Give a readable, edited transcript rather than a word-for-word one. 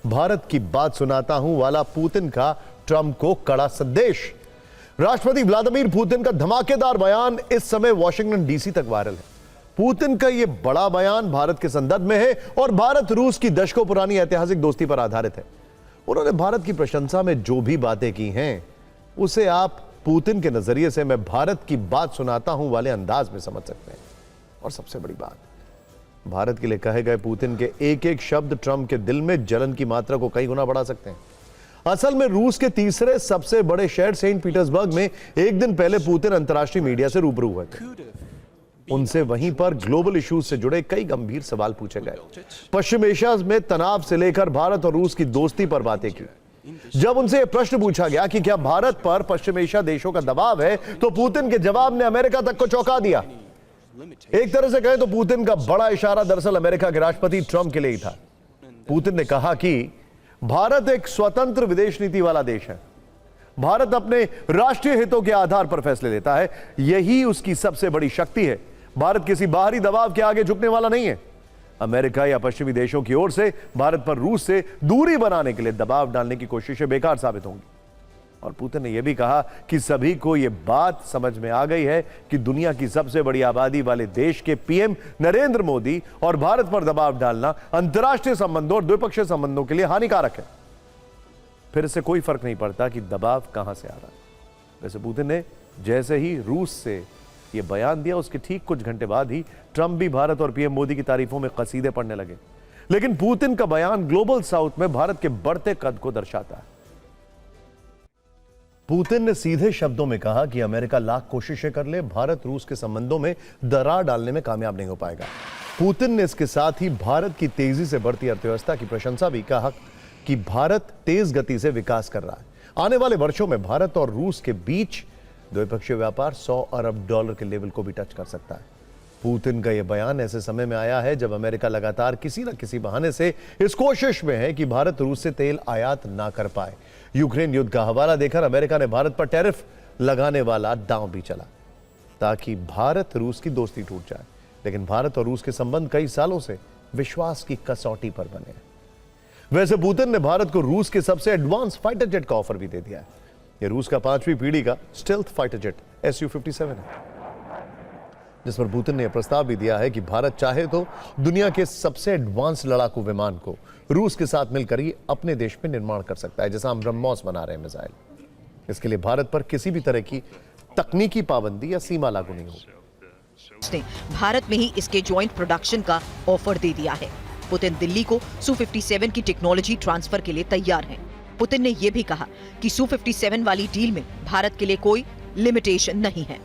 भारत की बात सुनाता हूं वाला पुतिन का ट्रंप को कड़ा संदेश। राष्ट्रपति व्लादिमीर पुतिन का धमाकेदार बयान इस समय वॉशिंगटन डीसी तक वायरल है। पुतिन का यह बड़ा बयान भारत के संदर्भ में है और भारत रूस की दशकों पुरानी ऐतिहासिक दोस्ती पर आधारित है। उन्होंने भारत की प्रशंसा में जो भी बातें की हैं उसे आप पुतिन के नजरिए से मैं भारत की बात सुनाता हूं वाले अंदाज में समझ सकते हैं। और सबसे बड़ी बात, भारत के लिए कहे गए पुतिन के एक एक शब्द ट्रंप के दिल में जलन की मात्रा को कई गुना बढ़ा सकते हैं। असल में रूस के तीसरे सबसे बड़े शहर सेंट पीटर्सबर्ग में एक दिन पहले पुतिन अंतर्राष्ट्रीय मीडिया से रूबरू हुए थे। उनसे वहीं पर ग्लोबल इश्यूज से जुड़े कई गंभीर सवाल पूछे गए। पश्चिम एशिया में तनाव से लेकर भारत और रूस की दोस्ती पर बातें की। जब उनसे यह प्रश्न पूछा गया कि क्या भारत पर पश्चिम एशिया देशों का दबाव है, तो पुतिन के जवाब ने अमेरिका तक को चौंका दिया। एक तरह से कहें तो पुतिन का बड़ा इशारा दरअसल अमेरिका के राष्ट्रपति ट्रंप के लिए ही था। पुतिन ने कहा कि भारत एक स्वतंत्र विदेश नीति वाला देश है। भारत अपने राष्ट्रीय हितों के आधार पर फैसले लेता है, यही उसकी सबसे बड़ी शक्ति है। भारत किसी बाहरी दबाव के आगे झुकने वाला नहीं है। अमेरिका या पश्चिमी देशों की ओर से भारत पर रूस से दूरी बनाने के लिए दबाव डालने की कोशिशें बेकार साबित होंगी। और पुतिन ने यह भी कहा कि सभी को यह बात समझ में आ गई है कि दुनिया की सबसे बड़ी आबादी वाले देश के पीएम नरेंद्र मोदी और भारत पर दबाव डालना अंतर्राष्ट्रीय संबंधों और द्विपक्षीय संबंधों के लिए हानिकारक है। फिर इससे कोई फर्क नहीं पड़ता कि दबाव कहां से आ रहा है। वैसे पुतिन ने जैसे ही रूस से यह बयान दिया, उसके ठीक कुछ घंटे बाद ही ट्रंप भी भारत और पीएम मोदी की तारीफों में कसीदे पढ़ने लगे। लेकिन पुतिन का बयान ग्लोबल साउथ में भारत के बढ़ते कद को दर्शाता है। पुतिन ने सीधे शब्दों में कहा कि अमेरिका लाख कोशिशें कर ले, भारत रूस के संबंधों में दरार डालने में कामयाब नहीं हो पाएगा। पुतिन ने इसके साथ ही भारत की तेजी से बढ़ती अर्थव्यवस्था की प्रशंसा भी कहा कि भारत तेज गति से विकास कर रहा है। आने वाले वर्षों में भारत और रूस के बीच द्विपक्षीय व्यापार 100 अरब डॉलर के लेवल को भी टच कर सकता है। पुतिन का यह बयान ऐसे समय में आया है जब अमेरिका लगातार किसी न किसी बहाने से इस कोशिश में है कि भारत रूस से तेल आयात ना कर पाए। यूक्रेन युद्ध का हवाला देकर अमेरिका ने भारत पर टैरिफ लगाने वाला दांव भी चला ताकि भारत रूस की दोस्ती टूट जाए। लेकिन भारत और रूस के संबंध कई सालों से विश्वास की कसौटी पर बने हैं। वैसे पुतिन ने भारत को रूस के सबसे एडवांस फाइटर जेट का ऑफर भी दे दिया है। यह रूस का 5वीं पीढ़ी का स्टेल्थ फाइटर जेट Su-57 है, जिस पर पुतिन ने यह प्रस्ताव भी दिया है कि भारत चाहे तो दुनिया के सबसे एडवांस लड़ाकू विमान को रूस के साथ मिलकर ही अपने देश में निर्माण कर सकता है, जैसा हम ब्रह्मोस बना रहे हैं मिसाइल। इसके लिए भारत पर किसी भी तरह की तकनीकी पाबंदी या सीमा लागू नहीं होगी। उसने भारत में ही इसके ज्वाइंट प्रोडक्शन का ऑफर दे दिया है। पुतिन दिल्ली को Su-57 की टेक्नोलॉजी ट्रांसफर के लिए तैयार हैं। पुतिन ने यह भी कहा कि Su-57 वाली डील में भारत के लिए कोई लिमिटेशन नहीं है।